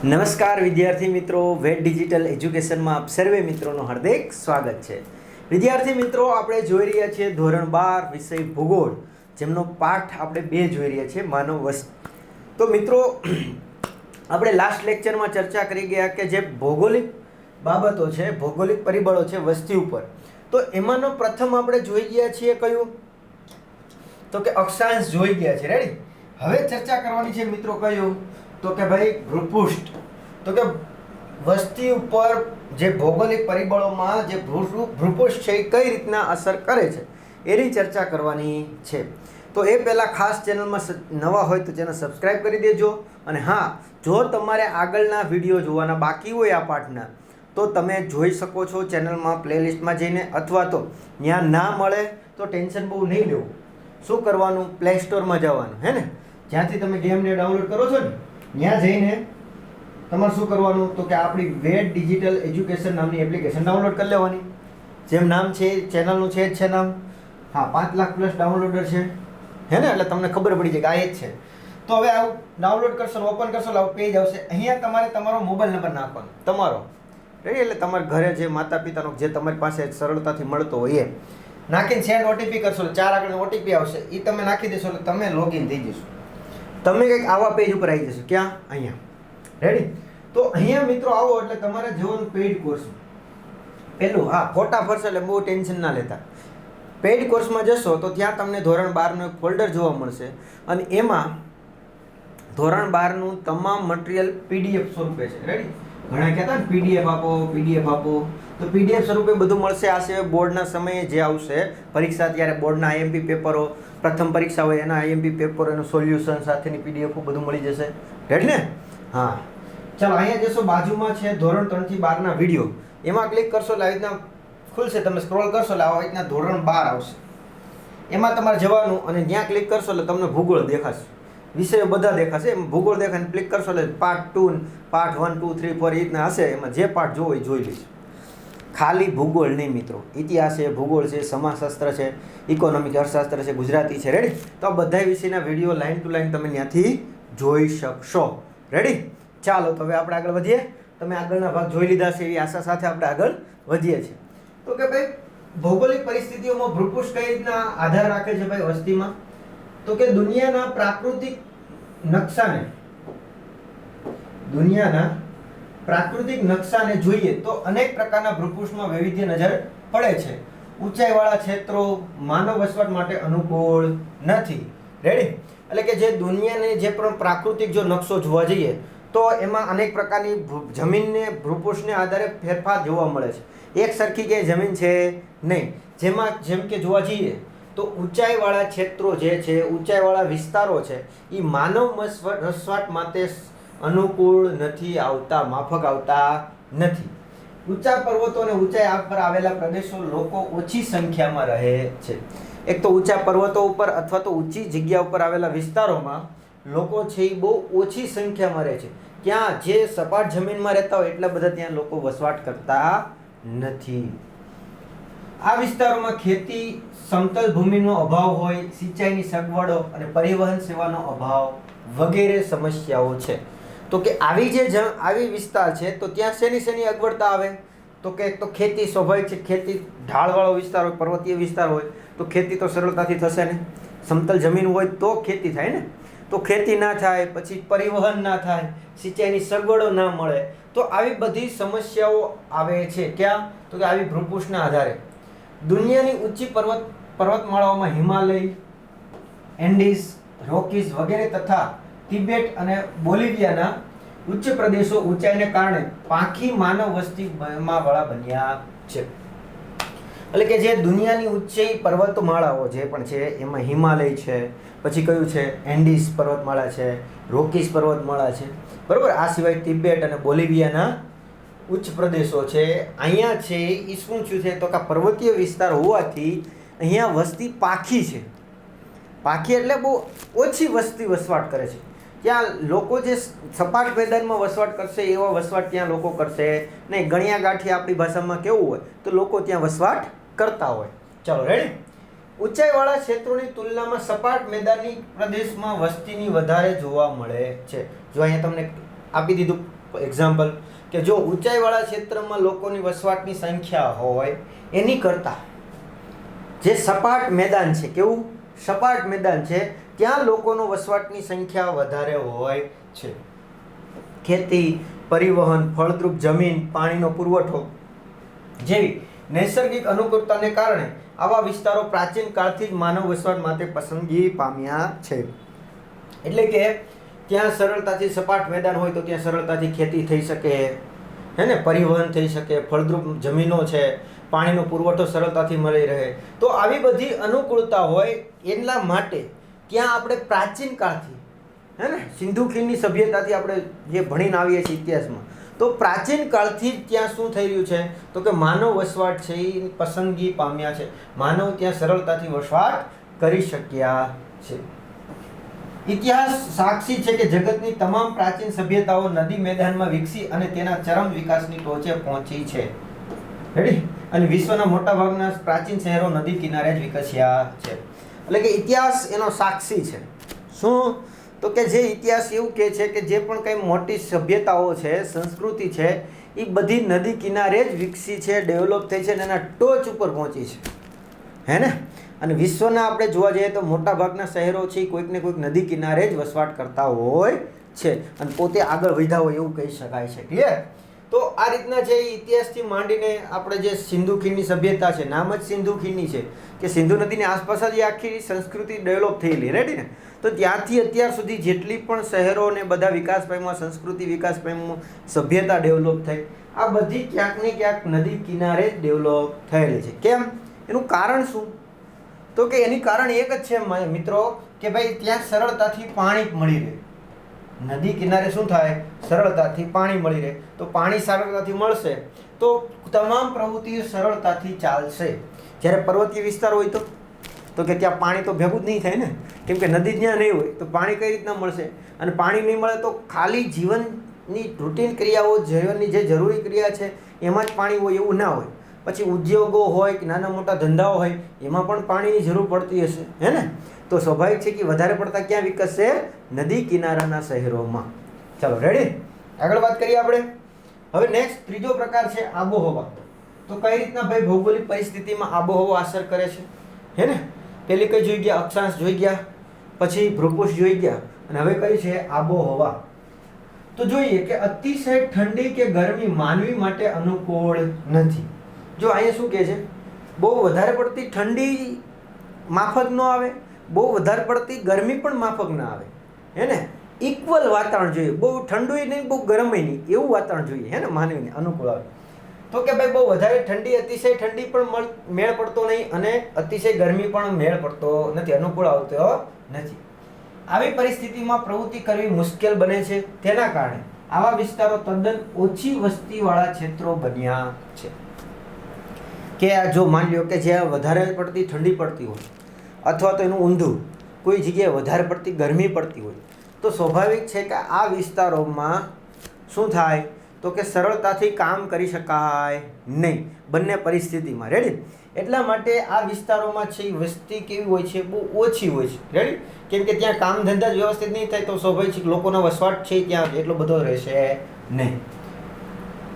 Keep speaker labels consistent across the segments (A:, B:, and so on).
A: નમસ્કાર વિદ્યાર્થી મિત્રો, વેટ ડિજિટલ એજ્યુકેશનમાં આપ સર્વે મિત્રોનું હાર્દિક સ્વાગત છે. વિદ્યાર્થી મિત્રો, આપણે જોઈ રહ્યા છીએ ધોરણ 12 વિષય ભૂગોળ, જેમનો પાઠ આપણે 2 જોઈ રહ્યા છીએ, માનવ વસ્તી. તો મિત્રો, આપણે લાસ્ટ લેક્ચરમાં ચર્ચા કરી ગયા કે જે ભૌગોલિક બાબતો છે, ભૌગોલિક પરિબળો છે વસ્તી ઉપર, તો એમાંનો પ્રથમ આપણે જોઈ ગયા છીએ કયું, તો કે અક્ષાંશ જોઈ ગયા છે. રેડી? હવે ચર્ચા કરવાની છે મિત્રો કયું, તો કે ભાઈ ભૂપૃષ્ઠ. તો કે વસ્તી ઉપર જે ભૌગોલિક પરિબળોમાં જે ભૂપૃષ્ઠ છે એ કઈ રીતના અસર કરે છે એની ચર્ચા કરવાની છે. તો એ પહેલાં ખાસ ચેનલમાં નવા હોય તો ચેનલ સબસ્ક્રાઈબ કરી દેજો. અને હા, જો તમારે આગળના વિડીયો જોવાના બાકી હોય આ પાઠના, તો તમે જોઈ શકો છો ચેનલમાં પ્લેલિસ્ટમાં જઈને, અથવા તો ત્યાં ના મળે તો ટેન્શન બહુ નહીં લેવું. શું કરવાનું, પ્લે સ્ટોરમાં જવાનું, હે ને? જ્યાંથી તમે ગેમને ડાઉનલોડ કરો છો ને, ત્યાં જઈને તમારે શું કરવાનું, તો કે આપણી વેટ ડિજિટલ એજ્યુકેશન નામની એપ્લિકેશન ડાઉનલોડ કરી લેવાની. જેમ નામ છે ચેનલનું છે જ છે નામ. હા, 5 લાખ પ્લસ ડાઉનલોડર છે, હે ને? એટલે તમને ખબર પડી જાય કે આ એ જ છે. તો હવે આવું ડાઉનલોડ કરશો, ઓપન કરશો, આવું પેજ આવશે. અહીંયા તમારે તમારો મોબાઈલ નંબર નાખવાનો, તમારો. રેડી? એટલે તમારા ઘરે જે માતા પિતાનો જે તમારી પાસે સરળતાથી મળતો હોય એ નાખીને સેન્ડ ઓટીપી કરશો, 4 આગળ ઓટીપી આવશે, એ તમે નાખી દેશો એટલે તમે લોગિન થઈ જશો. તમે કંઈક આવા પેજ ઉપર આવી જશો. ક્યાં? અહીંયા. રેડી? તો અહીંયા મિત્રો આવો એટલે તમારે જવાનું પેઇડ કોર્સ. પેલું, હા, ફોટા ફરશે એટલે બહુ ટેન્શન ના લેતા. પેઇડ કોર્સમાં જશો તો ત્યાં તમને ધોરણ 12નું એક ફોલ્ડર જોવા મળશે, અને એમાં ધોરણ 12નું તમામ મટીરિયલ પીડીએફ સ્વરૂપે છે. રેડી? ઘણા કહેતા ને પીડીએફ આપો, પીડીએફ આપો, તો પીડીએફ સ્વરૂપે બધું મળશે. આ સિવાય બોર્ડના સમયે જે આવશે પરીક્ષા, ત્યારે બોર્ડના આઈએમપી પેપરો, પ્રથમ પરીક્ષા હોય એના આઈએમપી પેપર, એનું સોલ્યુશન સાથેની પીડીએફ બધું મળી જશે. રેડી ને? હા, ચાલો અહીંયા જશો, બાજુમાં છે ધોરણ 3 થી 12ના વિડીયો, એમાં ક્લિક કરશો એટલે આવી રીતના ખુલશે. તમે સ્ક્રોલ કરશો એટલે આવી રીતના ધોરણ 12 આવશે. એમાં તમારે જવાનું, અને ત્યાં ક્લિક કરશો એટલે તમને ભૂગોળ દેખાશે, વિષયો બધા દેખાશે. એમ ભૂગોળ દેખાય, ક્લિક કરશો એટલે પાર્ટ 2, પાર્ટ 1, 2, 3, 4 એ રીતના હશે. એમાં જે પાર્ટ જોવો એ જોઈ લઈશું. ખાલી ભૂગોળ નહીં મિત્રો, ઇતિહાસ છે, ભૂગોળ છે, સમાજશાસ્ત્ર છે, ઇકોનોમિક અર્થશાસ્ત્ર છે, ગુજરાતી છે. રેડી? તો આ બધા વિષયના વિડીયો લાઈન ટુ લાઈન તમે ત્યાંથી જોઈ શકશો. રેડી? ચાલો, તો હવે આપણે આગળ વધીએ. તમે આગળના ભાગ જોઈ લીધા છે એવી આશા સાથે આપણે આગળ વધીએ છીએ. તો કે ભાઈ ભૌગોલિક પરિસ્થિતિઓમાં ભૂપૃષ્ઠ કઈ રીતના આધાર રાખે છે ભાઈ વસ્તીમાં, તો કે દુનિયાના પ્રાકૃતિક નકશાને જોઈએ તો અનેક પ્રકારના ભૂપૃષ્ઠમાં વૈવિધ્ય નજર પડે છે. ઊંચાઈવાળા ક્ષેત્રો માનવ વસવાટ માટે અનુકૂળ નથી. રેડી? એટલે કે જે દુનિયાને જે પણ પ્રાકૃતિક જો નકશો જોવા જઈએ તો એમાં અનેક પ્રકારની જમીનને ભૂપૃષ્ઠને આધારે ફેરફાર જોવા મળે છે. એક સરખી કે જમીન છે નહીં. જેમ કે જોવા જઈએ તો ઊંચાઈવાળા ક્ષેત્રો જે છે, ઊંચાઈવાળા વિસ્તારો છે, એ માનવ વસવાટ માટે અનુકૂળ નથી આવતા, માફક આવતા નથી. ઊંચા પર્વતો અને ઊંચાઈ પર આવેલા પ્રદેશો લોકો ઓછી સંખ્યામાં રહે છે. એક તો ઊંચા પર્વતો ઉપર અથવા તો ઊંચી જગ્યા ઉપર આવેલા વિસ્તારોમાં લોકો છે એ બહુ ઓછી સંખ્યામાં રહે છે. ત્યાં જે સપાટ જમીનમાં રહેતા હોય એટલા બધા ત્યાં લોકો વસવાટ કરતા નથી. આ વિસ્તારોમાં ખેતી, સમતલ ભૂમિનો અભાવ હોય, સિંચાઈની સગવડો અને પરિવહન સેવાનો અભાવ વગેરે સમસ્યાઓ છે. તો કે આવી વિસ્તાર છે તો ત્યાં શેની અગવડતા આવે, તો કે એક તો ખેતી સ્વાભાવિક છે. ખેતી ઢાળવાળો વિસ્તાર હોય, પર્વતીય વિસ્તાર હોય તો ખેતી તો સરળતાથી થશે ને. સમતલ જમીન હોય તો ખેતી થાય ને. તો ખેતી ના થાય, પછી પરિવહન ના થાય, સિંચાઈની સગવડો ના મળે, તો આવી બધી સમસ્યાઓ આવે છે. ક્યાં? તો કે આવી ભૂપૃષ્ઠના આધારે. દુનિયાની ઊંચી પર્વતમાળાઓમાં હિમાલય, એન્ડીઝ, રોકીઝ વગેરે તથા તિબેટ અને બોલિવિયાના ઉચ્ચ પ્રદેશો ઊંચાઈને કારણે પાંખી માનવ વસ્તીમાં વાળા બન્યા છે. એટલે કે જે દુનિયાની ઊંચી પર્વતમાળાઓ જે પણ છે એમાં હિમાલય છે, પછી કયું છે એન્ડીઝ પર્વતમાળા છે, રોકીઝ પર્વતમાળા છે, બરોબર. આ સિવાય તિબેટ અને બોલિવિયાના ઉચ્ચ પ્રદેશો છે. અહીંયા છે એ શું છે, તો કે પર્વતીય વિસ્તાર હોવાથી અહીંયા વસ્તી પાખી છે. પાખી એટલે બહુ ઓછી વસ્તી વસવાટ કરે છે. ત્યાં લોકો જે સપાટ મેદાનમાં વસવાટ કરશે એવા વસવાટ ત્યાં લોકો કરશે નહીં. ગણ્યા ગાંઠિયા આપણી ભાષામાં કેવું હોય તો લોકો ત્યાં વસવાટ કરતા હોય. ચાલો, રેડી? ઊંચાઈવાળા ક્ષેત્રોની તુલનામાં સપાટ મેદાની પ્રદેશમાં વસ્તીની વધારે જોવા મળે છે. જો અહીંયા તમને આપી દીધું એક્ઝામ્પલ કે જો ઊંચાઈવાળા ક્ષેત્રમાં લોકોની વસવાટની સંખ્યા હોય એની કરતાં જે સપાટ મેદાન છે, કેવું સપાટ મેદાન છે, ત્યાં લોકોનો વસવાટની સંખ્યા વધારે હોય છે. ખેતી, પરિવહન, ફળદ્રુપ જમીન, પાણીનો પુરવઠો જેવી નૈસર્ગિક અનુકૂળતાને કારણે આવા વિસ્તારો પ્રાચીન કાળથી જ માનવ વસવાટ માટે પસંદગી પામ્યા છે. એટલે કે ત્યાં સરળતાથી સપાટ મેદાન હોય તો ત્યાં સરળતાથી ખેતી થઈ શકે, હે ને, પરિવહન થઈ શકે, ફળદ્રુપ જમીનો છે, પાણીનો પુરવઠો સરળતાથી મળી રહે. તો આવી બધી અનુકૂળતા હોય એટલા માટે ત્યાં આપણે પ્રાચીન કાળથી, હે ને, સિંધુ ખીણની સભ્યતાથી આપણે જે ભણીને આવીએ છીએ ઇતિહાસમાં, તો પ્રાચીન કાળથી જ ત્યાં શું થઈ રહ્યું છે તો કે માનવ વસવાટ છે એ પસંદગી પામ્યા છે. માનવ ત્યાં સરળતાથી વસવાટ કરી શક્યા છે. ઇતિહાસ સાક્ષી છે કે જગતની તમામ પ્રાચીન સભ્યતાઓ નદી મેદાનમાં વિકસી અને તેના ચરમ વિકાસની ટોચે પહોંચી છે. રેડી? અને વિશ્વના મોટાભાગના પ્રાચીન શહેરો નદી કિનારે જ વિકસ્યા છે. એટલે કે ઇતિહાસ એનો સાક્ષી છે. શું? તો કે જે ઇતિહાસ એવું કહે છે કે જે પણ કંઈ મોટી સભ્યતાઓ છે, સંસ્કૃતિ છે, એ બધી નદી કિનારે જ વિકસી છે, ડેવલપ થઈ છે અને એના ટોચ ઉપર પહોંચી છે, હે ને. અને વિશ્વના આપણે જોવા જઈએ તો મોટાભાગના શહેરો છે કોઈક ને કોઈક નદી કિનારે જ વસવાટ કરતા હોય છે અને પોતે આગળ વધ્યા હોય એવું કહી શકાય છે. ક્લિયર? તો આ રીતના જે ઇતિહાસથી માંડીને આપણે જે સિંધુ ખીણની સભ્યતા છે, નામ જ સિંધુ ખીણની છે કે સિંધુ નદીની આસપાસ જ આખી સંસ્કૃતિ ડેવલપ થયેલી, રેડી ને. તો ત્યાંથી અત્યાર સુધી જેટલી પણ શહેરો ને બધા વિકાસ પામ્યા, સંસ્કૃતિ વિકાસ પામ્યો, સભ્યતા ડેવલપ થઈ, આ બધી ક્યાંક ને ક્યાંક નદી કિનારે જ ડેવલપ થયેલી છે. કેમ? એનું કારણ શું? તો કે એની કારણ એક જ છે મિત્રો કે ભાઈ ત્યાં સરળતાથી પાણી મળી રહે. નદી કિનારે શું થાય? સરળતાથી પાણી મળી રહે. તો પાણી સરળતાથી મળશે તો તમામ પ્રવૃત્તિઓ સરળતાથી ચાલશે. જ્યારે પર્વતીય વિસ્તાર હોય તો કે ત્યાં પાણી તો ભેગું જ નહીં થાય ને, કેમ કે નદી ત્યાં નહીં હોય તો પાણી કઈ રીતના મળશે? અને પાણી નહીં મળે તો ખાલી જીવનની રૂટીન ક્રિયાઓ, જીવનની જે જરૂરી ક્રિયા છે એમાં જ પાણી હોય એવું ના હોય. પછી ઉદ્યોગો હોય કે નાના મોટા ધંધાઓ હોય એમાં પણ પાણીની જરૂર પડતી હશે, હે ને. તો સ્વાભાવિક છે કે વધારે પડતા ક્યાં વિકસશે? નદી કિનારાના શહેરોમાં. ચાલો રેડી? આગળ વાત કરીએ આપણે. હવે નેક્સ્ટ ત્રીજો પ્રકાર છે આબોહવા. તો કઈ રીતના ભાઈ ભૌગોલિક પરિસ્થિતિમાં આબોહવા અસર કરે છે, હે ને. પેલી કઈ જોઈ ગયા? અક્ષાંશ જોઈ ગયા, પછી ભૂપૃષ્ઠ જોઈ ગયા, અને હવે કઈ છે? આબોહવા. તો જોઈએ કે અતિશય ઠંડી કે ગરમી માનવી માટે અનુકૂળ નથી. જો અહીંયા શું કહે છે? બહુ વધારે પડતી ઠંડી માફક ન આવે, બહુ વધારે પડતી ગરમી પણ માફક ના આવે, હે ને. ઇક્વલ વાતાવરણ જોઈએ, બહુ ઠંડુય નહીં, બહુ ગરમય નહીં, એવું વાતાવરણ જોઈએ, હે ને, માનવીને અનુકૂળ આવે. તો કે ભાઈ બહુ વધારે ઠંડી, અતિશય ઠંડી પણ મેળ પડતો નહીં અને અતિશય ગરમી પણ મેળ પડતો નથી, અનુકૂળ આવતો નથી. આવી પરિસ્થિતિમાં પ્રવૃત્તિ કરવી મુશ્કેલ બને છે. તેના કારણે આવા વિસ્તારો તદ્દન ઓછી વસ્તીવાળા ક્ષેત્રો બન્યા છે. કે જો માની લો કે જ્યાં વધારે પડતી ઠંડી પડતી હોય અથવા તો એનું ઊંધું કોઈ જગ્યાએ વધારે પડતી ગરમી પડતી હોય તો સ્વાભાવિક છે કે આ વિસ્તારોમાં શું થાય તો કે સરળતાથી કામ કરી શકાય નહીં બંને પરિસ્થિતિમાં. રેડી? એટલા માટે આ વિસ્તારોમાં છે વસ્તી કેવી હોય છે? બહુ ઓછી હોય છે. રેડી? કેમ કે ત્યાં કામ ધંધા જ વ્યવસ્થિત નહીં થાય તો સ્વાભાવિક છે લોકોનો વસવાટ છે ત્યાં એટલો બધો રહેશે નહીં.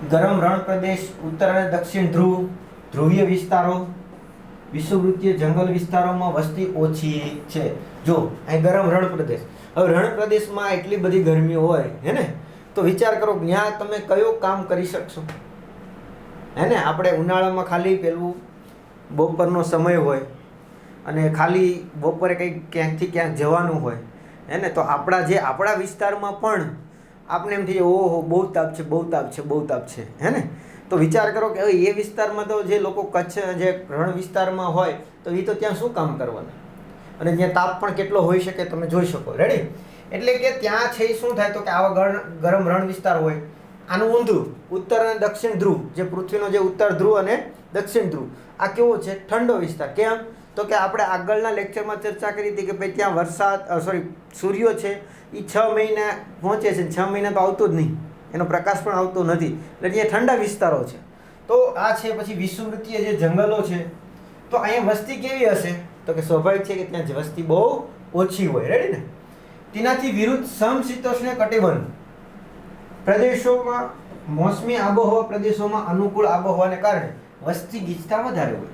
A: ગરમ રણ પ્રદેશ, ઉત્તર અને દક્ષિણ ધ્રુવ, ધ્રુવીય વિસ્તારો, વિષુવવૃત્તીય જંગલ વિસ્તારોમાં વસ્તી ઓછી છે. જો અહીં ગરમ રણ પ્રદેશ, હવે રણ પ્રદેશમાં એટલી બધી ગરમી હોય, હે ને. તો વિચાર કરો ત્યાં તમે કયો કામ કરી શકશો, હે ને. આપણે ઉનાળામાં ખાલી પેલું બપોરનો સમય હોય અને ખાલી બપોરે કંઈક ક્યાંકથી ક્યાંક જવાનું હોય, હે ને. તો આપણા વિસ્તારમાં પણ આપણે એમ થઈ ઓહો બહુ તાપ છે, બહુ તાપ છે, બહુ તાપ છે, હે ને. તો વિચાર કરો કે એ વિસ્તારમાં તો જે લોકો કચ્છ જે રણ વિસ્તારમાં હોય તો એ તો ત્યાં શું કામ કરવાના, અને ત્યાં તાપ પણ કેટલો હોઈ શકે તમે જોઈ શકો. રેડી? એટલે કે ત્યાં છે શું થાય તો કે આવા ગરમ રણ વિસ્તાર હોય. આનું ઊંધું ઉત્તર અને દક્ષિણ ધ્રુવ, જે પૃથ્વીનો જે ઉત્તર ધ્રુવ અને દક્ષિણ ધ્રુવ, આ કેવો છે? ઠંડો વિસ્તાર. કેમ? તો કે આપણે આગળના લેક્ચરમાં ચર્ચા કરી હતી કે ભાઈ ત્યાં સૂર્ય છે એ 6 મહિના પહોંચે છે, 6 મહિના તો આવતો જ નહીં, એનો પ્રકાશ પણ આવતો નથી, એટલે ત્યાં ઠંડા વિસ્તારો છે. તો આ છે. પછી વિષુવવૃત્તીય જે જંગલો છે તો અહીંયા વસ્તી કેવી હશે તો કે સ્વાભાવિક છે કે ત્યાં વસ્તી બહુ ઓછી હોય. રેડી ને? તેનાથી વિરુદ્ધ સમશીતોષ્ણ કટિબંધ પ્રદેશોમાં મોસમી આબોહવા પ્રદેશોમાં અનુકૂળ આબોહવાને કારણે વસ્તી ગીચતા વધારે હોય.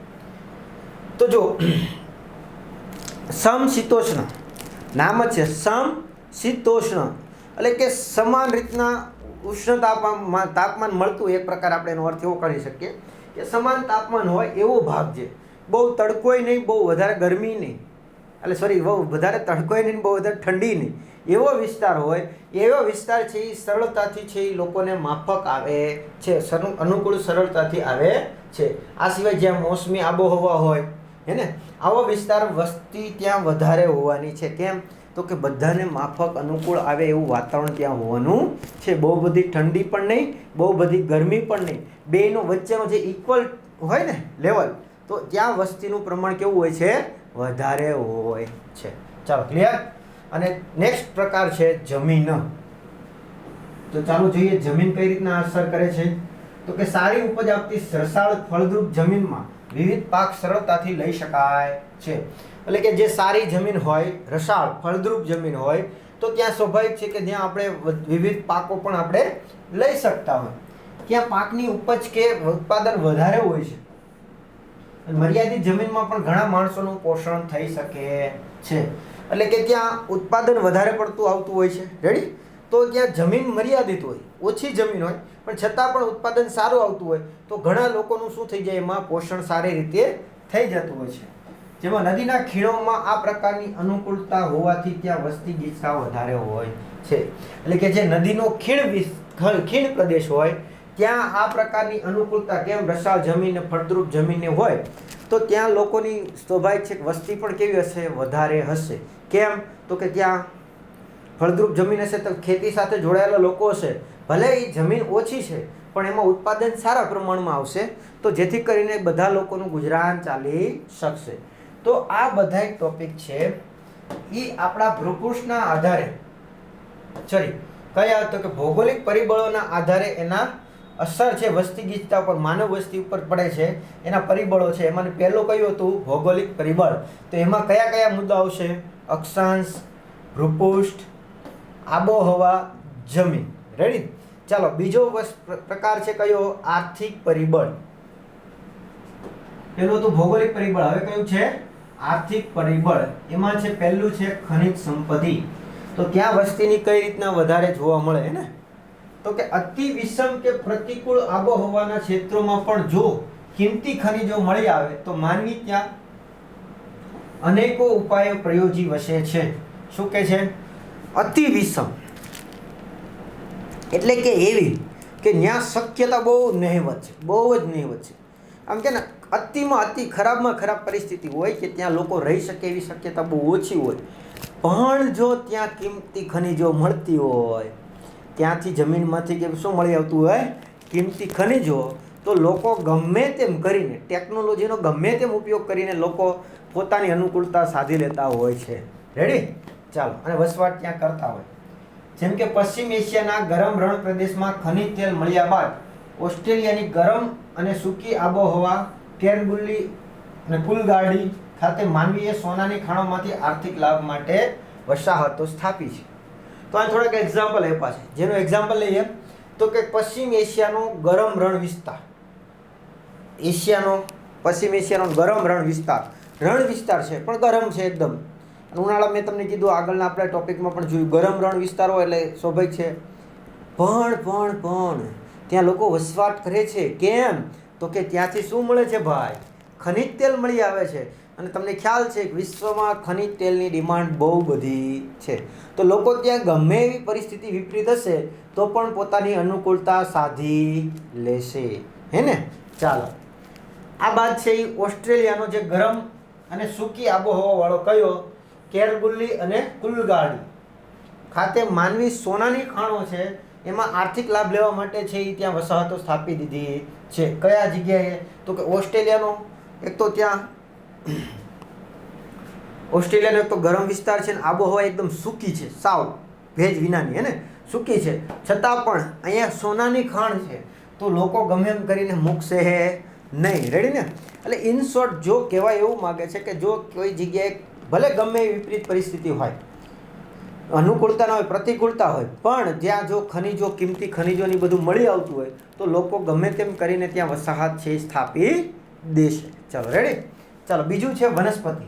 A: તો જો સમશીતોષ્ણ નામ જ છે, સમશીતોષ્ણ એટલે કે સમાન રીતના ઉષ્ણ તાપમાન મળતું. એક પ્રકાર આપણે એનો અર્થ એવો કરી શકીએ કે સમાન તાપમાન હોય એવો ભાગ છે. બહુ તડકોય નહીં, બહુ વધારે ગરમી નહીં, એટલે સોરી બહુ વધારે તડકોય નહીં, બહુ વધારે ઠંડી નહીં, એવો વિસ્તાર હોય. એવો વિસ્તાર છે એ સરળતાથી છે એ લોકોને માફક આવે છે, અનુકૂળ સરળતાથી આવે છે. આ સિવાય જ્યાં મોસમી આબોહવા હોય હે ને, આવો વિસ્તાર વસ્તી ત્યાં વધારે હોવાની છે. કેમ? તો કે બધાને માફક અનુકૂળ આવે એવું વાતાવરણ ત્યાં હોવાનું છે. બહુ બધી ઠંડી પણ નહીં, બહુ બધી ગરમી પણ નહીં, બેનો વચ્ચેનો જે ઇક્વલ હોય ને લેવલ, તો ત્યાં વસ્તીનું પ્રમાણ કેવું હોય છે? વધારે હોય છે. ચાલો ક્લિયર. અને નેક્સ્ટ પ્રકાર છે જમીન. તો ચાલો જોઈએ જમીન કઈ રીતના અસર કરે છે. તો કે સારી ઉપજ આપતી રસાળ ફળદ્રુપ જમીનમાં વિવિધ પાક સરળતાથી લઈ શકાય છે. એટલે કે જે સારી જમીન હોય, રસાળ ફળદ્રુપ જમીન હોય, તો ત્યાં સ્વાભાવિક છે કે જ્યાં આપણે વિવિધ પાકો પણ આપણે લઈ શકતા હોય. ત્યાં પાકની ઉપજ કે ઉત્પાદન વધારે હોય છે. મર્યાદિત જમીનમાં પણ ઘણા માણસોનું પોષણ થઈ શકે છે. એટલે કે ત્યાં ઉત્પાદન વધારે પડતું આવતું હોય છે. રેડી? તો ત્યાં જમીન મર્યાદિત હોય, ઓછી જમીન હોય, પણ છતાં પણ ઉત્પાદન સારું આવતું હોય, તો ઘણા લોકોનું શું થઈ જાય? એમાં પોષણ સારી રીતે થઈ જતું હોય છે. જેમાં નદીના ખીણોમાં આ પ્રકારની અનુકૂળતા હોવાથી ત્યાં વસ્તી ગીચતા વધારે હોય છે. એટલે કે જે નદીનો ખીણ પ્રદેશ હોય ત્યાં આ પ્રકારની અનુકૂળતા, કેમ રસાળ જમીન, ફળદ્રુપ જમીન હોય, તો ત્યાં લોકોની સ્વાભાવિક છે કે વસ્તી પણ કેવી હશે? વધારે હશે. કેમ? તો કે ત્યાં ફળદ્રુપ જમીન હશે તો ખેતી સાથે જોડાયેલા લોકો હશે. ભલે એ જમીન ઓછી છે પણ એમાં ઉત્પાદન સારા પ્રમાણમાં આવશે, તો જેથી કરીને બધા લોકોનું ગુજરાન ચાલી શકશે. તો આ બધા ટોપિક છે એ આપણા ભૂપૃષ્ઠના આધારે કયા? તો કે ભૌગોલિક પરિબળોના આધારે એના અસર છે વસ્તી ગીચતા ઉપર, માનવ વસ્તી ઉપર પડે છે. એના પરિબળો છે. એમાં પહેલું કયું હતું? ભૌગોલિક પરિબળ. તો એમાં કયા કયા મુદ્દા આવશે? અક્ષાંશ, ભૂપૃષ્ઠ, આબોહવા, જમીન. રેડી? ચાલો બીજો પ્રકાર છે કયો? આર્થિક પરિબળ. પેલું હતું ભૌગોલિક પરિબળ, હવે કયું છે? આર્થિક પરિબળ. એમાં છે પહેલું છે ખનિજ સંપત્તિ. તો ત્યાં વસ્તીની કઈ રીતના વધારે જોવા મળે ને? તો કે અતિ વિષમ કે પ્રતિકૂળ આબોહવાના ક્ષેત્રોમાં પણ જો કિંમતી ખનિજો મળી આવે તો માનવી ત્યાં અનેકો ઉપાયો પ્રયોજી વસે છે. શું કે છે? અતિ વિષમ એટલે કે એવી કે ત્યાં શક્યતા બહુ નહિવત છે, બહુ જ નહિવત છે. આમ કે ને અતિમાં અતિ ખરાબમાં ખરાબ પરિસ્થિતિ હોય કે ત્યાં લોકો રહી શકે એવી શક્યતા બહુ ઓછી હોય. પણ જો ત્યાં કિંમતી ખનિજો મળતી હોય, ત્યાંથી જમીનમાંથી કે શું મળી આવતું હોય? કિંમતી ખનિજો, તો લોકો ગમે તેમ કરીને, ટેકનોલોજીનો ગમે તેમ ઉપયોગ કરીને લોકો પોતાની અનુકૂળતા સાધી લેતા હોય છે. રેડી? ચાલો. અને વસવાટ ત્યાં કરતા હોય. જેમ કે પશ્ચિમ એશિયાના ગરમ રણ પ્રદેશમાં ખનિજ તેલ મળ્યા બાદ ઓસ્ટ્રેલિયાની ગરમ અને સૂકી આબોહવા કેરગુલ્લી અને કુલગાડી ખાતે માનવીએ સોનાની ખાણોમાંથી આર્થિક લાભ માટે વસાહતો સ્થાપી છે. તો આ થોડાક એક્ઝામ્પલ આપ્યા છે. જેનું એક્ઝામ્પલ લઈએ તો કે પશ્ચિમ એશિયાનો ગરમ રણ વિસ્તાર, પશ્ચિમ એશિયાનો ગરમ રણ વિસ્તાર છે પણ ગરમ છે એકદમ. ઉનાળા મેં તમને કીધું આગળના આપણા ટોપિકમાં પણ જોયું, ગરમ રણ વિસ્તાર હોય એટલે સ્વાભાવિક છે. પણ ત્યાં લોકો વસવાટ કરે છે. કેમ? તો કે ત્યાંથી શું મળે છે ભાઈ? ખનિજ તેલ મળી આવે છે. અને તમને ખ્યાલ છે કે વિશ્વમાં ખનિજ તેલની ડિમાન્ડ બહુ બધી છે. તો લોકો ત્યાં ગમે એવી પરિસ્થિતિ વિપરીત હશે તો પણ પોતાની અનુકૂળતા સાધી લેશે. હે ને? ચાલો. આ બાદ છે એ ઓસ્ટ્રેલિયાનો જે ગરમ અને સૂકી આબોહવા વાળો કયો? કેરગુલ્લી અને કુલગાડી ખાતે માનવી સોનાની ખાણો છે એમાં આર્થિક લાભ લેવા માટે છે એ ત્યાં વસાહતો સ્થાપી દીધી છે. કયા જગ્યાએ? તો કે ઓસ્ટ્રેલિયાનો એક તો ત્યાં ઓસ્ટ્રેલિયાનો એક તો ગરમ વિસ્તાર છે ને આબોહવા એકદમ સૂકી છે, સાવ ભેજ વિનાની, હે ને? સૂકી છે છતાં પણ અહીંયા સોનાની ખાણ છે, તો લોકો ગમે એમ કરીને મૂકશે નહીં. રેડી ને? એટલે ઇન શોર્ટ જો કહેવાય એવું માગે છે કે જો કોઈ જગ્યાએ ભલે ગમે એવી વિપરીત પરિસ્થિતિ હોય, અનુકૂળતા ના હોય, પ્રતિકૂળતા હોય, પણ જ્યાં જો ખનિજો, કિંમતી ખનિજોની બધું મળી આવતું હોય તો લોકો ગમે તેમ કરીને ત્યાં વસાહત છે સ્થાપી દેશે. ચાલો રેડી. ચાલો બીજું છે વનસ્પતિ.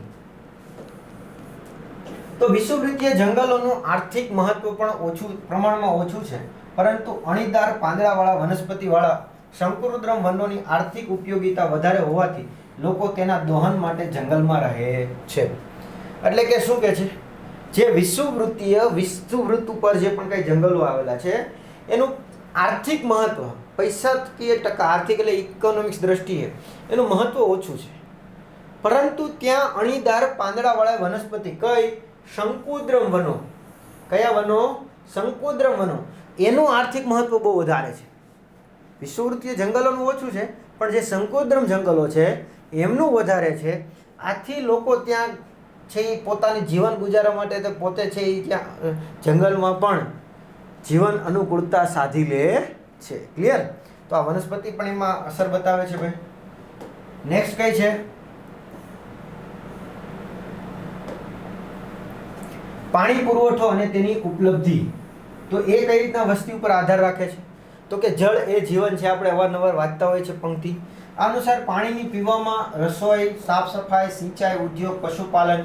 A: તો વિષુવવૃત્તીય જંગલોનું આર્થિક મહત્વ પણ ઓછું પ્રમાણમાં ઓછું છે, પરંતુ અણીદાર પાંદડાવાળા વનસ્પતિવાળા શંકુરુદ્રમ વનોની આર્થિક ઉપયોગિતા વધારે હોવાથી લોકો તેના દોહન માટે જંગલમાં રહે છે. એટલે કે શું કહે છે, જે વિષુવવૃત્ત ઉપર જે પણ કઈ જંગલો આવેલા છે એનું આર્થિક મહત્વ, પૈસાકીય ટકા, આર્થિક એટલે ઇકોનોમિક્સ દ્રષ્ટિએ એનું મહત્વ ઓછું છે, પરંતુ ત્યાં અણીદાર પાંદડાવાળા વનસ્પતિ, કઈ શંકુદ્રમ વનો, કયા વનો? શંકુદ્રમ વનો, એનું આર્થિક મહત્વ બહુ વધારે છે. વિષુવવૃત્તીય જંગલોનું ઓછું છે, પણ જે શંકુદ્રમ જંગલો છે એમનું વધારે છે. આથી લોકો ત્યાં છે એ પોતાની જીવન ગુજારવા માટે તો પોતે છે એ ત્યાં જંગલમાં પણ જીવન અનુકૂળતા સાધી લે છે. ક્લિયર? તો આ વનસ્પતિ પણ એમાં અસર બતાવે છે ભાઈ. નેક્સ્ટ કઈ છે? પાણી પુરવઠો અને તેની ઉપલબ્ધિ. તો એ કઈ રીતના વસ્તી ઉપર આધાર રાખે છે? તો કે જળ એ જીવન છે. આપણે અવારનવાર વાંચતા હોય છે પંક્તિ. આ અનુસાર પાણીની પીવામાં, રસોઈ, સાફ સફાઈ, સિંચાઈ, ઉદ્યોગ, પશુપાલન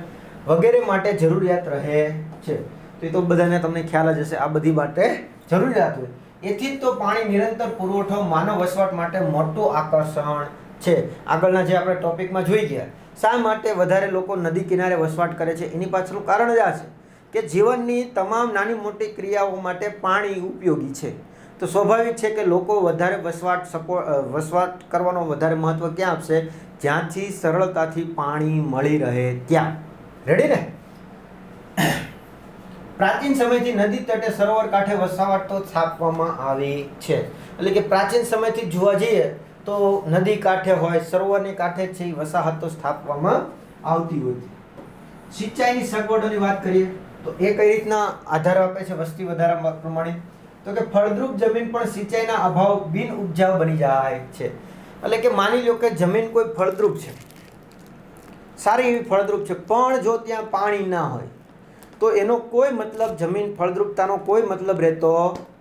A: વગેરે માટે જરૂરિયાત રહે છે. તો એ તો બધાને તમને ખ્યાલ જ હશે, આ બધી માટે જરૂરિયાત હોય. એથી જ તો પાણી નિરંતર પુરવઠો માનવ વસવાટ માટે મોટું આકર્ષણ છે. આગળના જે આપણે ટોપિકમાં જોઈ ગયા, શા માટે વધારે લોકો નદી કિનારે વસવાટ કરે છે, એની પાછળનું કારણ જ આ છે કે જીવનની તમામ નાની મોટી ક્રિયાઓ માટે પાણી ઉપયોગી છે. તો સ્વાભાવિક છે કે લોકો વધારે વસવાટ કરવાનો વધારે મહત્વ ક્યાં આપશે? જ્યાંથી સરળતાથી પાણી મળી રહે ત્યાં. રેડી ને? પ્રાચીન સમયથી નદી તટે, સરોવર કાંઠે વસાહતો સ્થાપવામાં આવી છે. એટલે કે પ્રાચીન સમયથી જોવા જઈએ તો નદી કાંઠે હોય, સરોવરની કાંઠે છે એ વસાહતો સ્થાપવામાં આવતી હોય. સિંચાઈની સગવડોની વાત કરીએ તો એ કઈ રીતના આધાર આપે છે વસ્તી વધારા પ્રમાણે? તો કે ફળદ્રુપ જમીન પણ સિંચાઈના અભાવ બિન ઉપજાઉ બની જાય છે. એટલે કે માની લો કે જમીન કોઈ ફળદ્રુપ છે, સારી એવી ફળદ્રુપ છે, પણ જો ત્યાં પાણી ના હોય તો એનો કોઈ મતલબ, જમીન ફળદ્રુપતાનો કોઈ મતલબ રહેતો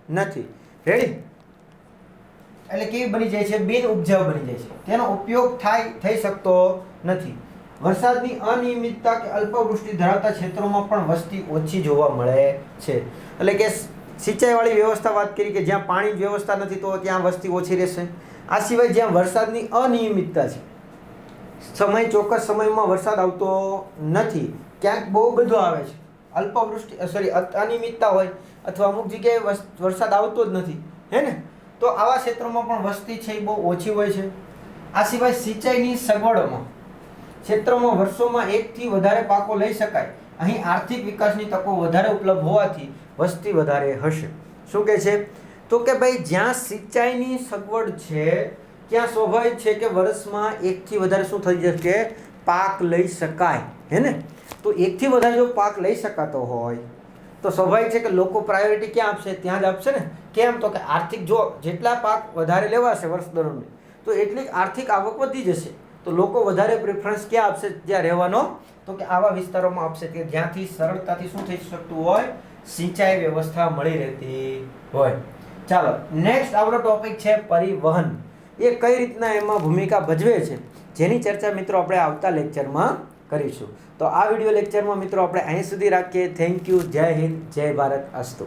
A: નથી. રેડી? એટલે કેવી બની જાય છે? બિન ઉપજાઉ બની જાય છે. તેનો ઉપયોગ થઈ શકતો નથી. વરસાદની અનિયમિતતા કે અલ્પવૃષ્ટિ ધરાવતા ક્ષેત્રોમાં પણ વસ્તી ઓછી જોવા મળે છે. એટલે કે સિંચાઈવાળી વ્યવસ્થા વાત કરી કે જ્યાં પાણી વ્યવસ્થા નથી તો ત્યાં વસ્તી ઓછી રહેશે. આ સિવાય જ્યાં વરસાદની અનિયમિતતા છે, ચોક્કસ સમયમાં વરસાદ આવતો નથી, ક્યાંક બહુ બધો આવે છે, અનિયમિતતા હોય અથવા અમુક જગ્યાએ વરસાદ આવતો જ નથી, હે ને? તો આવા ક્ષેત્રોમાં પણ વસ્તી છે એ બહુ ઓછી હોય છે. આ સિવાય સિંચાઈની સગવડોમાં ક્ષેત્રોમાં વર્ષોમાં એકથી વધારે પાકો લઈ શકાય. અહીં આર્થિક વિકાસની તકો વધારે ઉપલબ્ધ હોવાથી વસ્તી વધારે હશે. શું કહે છે? તો કે ભાઈ જ્યાં સિંચાઈની સગવડ છે ત્યાં સ્વાભાવિક છે કે વર્ષમાં એકથી વધારે શું થઈ શકે? પાક લઈ શકાય, હે ને? તો એકથી વધારે જો પાક લઈ શકાતો હોય તો સ્વાભાવિક છે કે લોકો પ્રાયોરિટી ક્યાં આપશે? ત્યાં જ આપશે ને. કેમ? તો કે આર્થિક, જો જેટલા પાક વધારે લેવાશે વર્ષ દરમિયાન તો એટલી આર્થિક આવક વધી જશે. તો લોકો વધારે પ્રેફરન્સ ક્યાં આપશે? જ્યાં રહેવાનો? તો કે આવા વિસ્તારોમાં આપશે કે જ્યાંથી સરળતાથી શું થઈ શકતું હોય? સિંચાઈ વ્યવસ્થા મળી રહેતી હોય. ચાલો નેક્સ્ટ આપણો ટોપિક છે પરિવહન. એ કઈ રીતના એમાં ભૂમિકા ભજવે છે જેની ચર્ચા મિત્રો આપણે આવતા લેક્ચરમાં કરીશું. તો આ વિડીયો લેક્ચરમાં મિત્રો આપણે અહીં સુધી રાખીએ. Thank you. જય હિન્દ, જય ભારત. અસ્તુ.